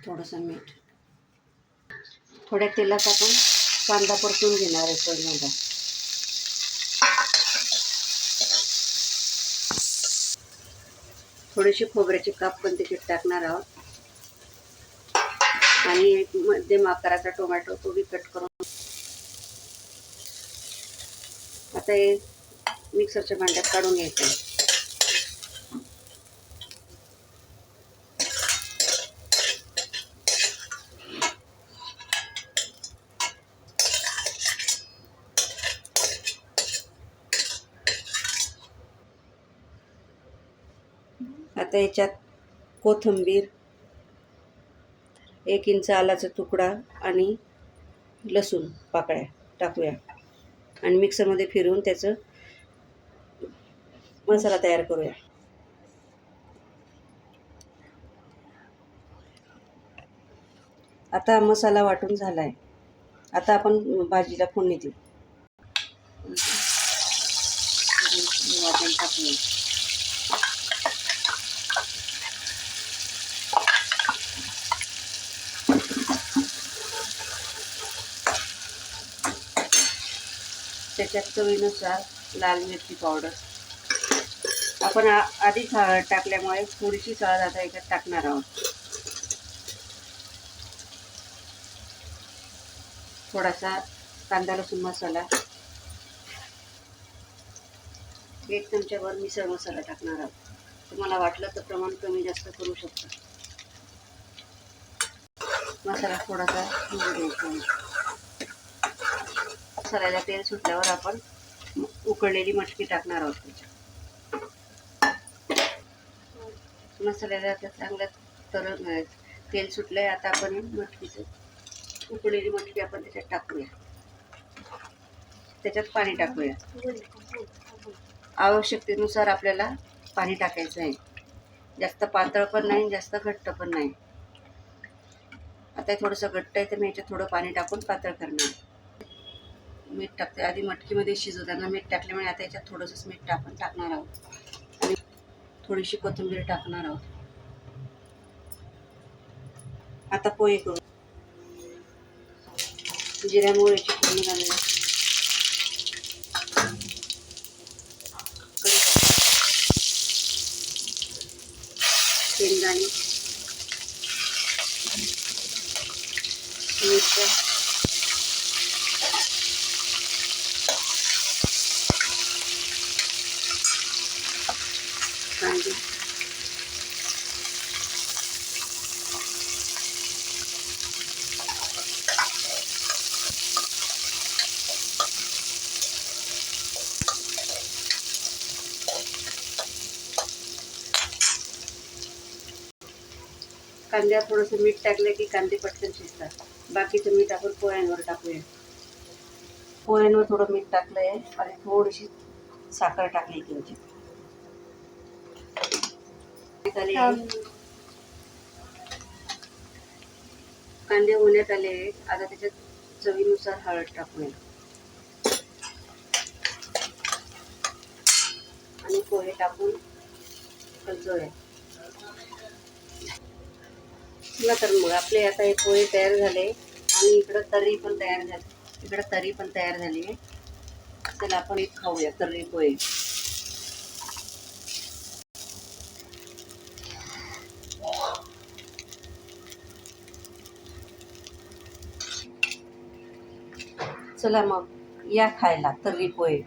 थोडंसं मीठ, थोड्या तेलात आपण कांदा परतून घेणार आहे पहिल्यांदा. थोडेसे खोबऱ्याचे काप पण त्याच्यात टाकणार आहोत आणि एक मध्यम आकाराचा टोमॅटो तो बी कट करून. आता हे मिक्सरच्या भांड्यात काढून घ्यायचं आहे. आता याच्यात कोथिंबीर, 1 इंच आलाचा तुकडा आणि लसूण पाकळ्या टाकूया आणि मिक्सरमध्ये फिरवून त्याचं मसाला तयार करूया. आता मसाला वाटून झाला आहे. आता आपण भाजीला फोडणी देऊ. वाटण टाकूया. त्याच्यात चवीनुसार लाल मिरची पावडर. आपण आधीच हळद टाकल्यामुळे थोडीशी हळद आता याच्यात टाकणार आहोत. थोडासा कांदा लसूण मसाला, 1 चमचाभर मिसळ मसाला टाकणार आहोत. तुम्हाला वाटलं तर प्रमाण कमी जास्त करू शकता. मसाला थोडासा घ्यायचा. मसाल्याला तेल सुटल्यावर आपण उकळलेली मटकी टाकणार आहोत त्याच्यात. मसाल्याला आता चांगलं तेल सुटलंय. आता आपण उकळलेली मटकी आपण त्याच्यात टाकूया. त्याच्यात पाणी टाकूया. आवश्यकतेनुसार आपल्याला पाणी टाकायचं आहे. जास्त पातळ पण नाही, जास्त घट्ट पण नाही. आता थोडंसं घट्ट आहे तर मी याच्यात थोडं पाणी टाकून पातळ करणार. मीठ टाकते. आधी मटकीमध्ये शिजवताना मीठ टाकल्यामुळे आता याच्यात थोडंसं मीठ टाकणार आहोत आणि थोडीशी कोथिंबीर टाकणार आहोत. आता पोहे करू. जिऱ्या मोहरीची फोडणी घालूया. शेंगदाणे, मिरच्या, कांदे, कांद्यावर थोडंसं मीठ टाकलं की कांदे पटकन शिजतात. बाकीचं मीठ आपण पोह्यांवर टाकूया. पोह्यांवर थोडं मीठ टाकलं आहे आणि थोडीशी साखर टाकली की कांदे होण्यात आले. आता त्याच्यात चवीनुसार हळद टाकूया आणि पोहे टाकून कलचूया. तर मग आपले आता हे पोहे तयार झाले आणि इकडं तर्री पण तयार झाली आहे. चला आपण एक खाऊया तर्री पोहे. चला मग या खायला तर्री पोहे.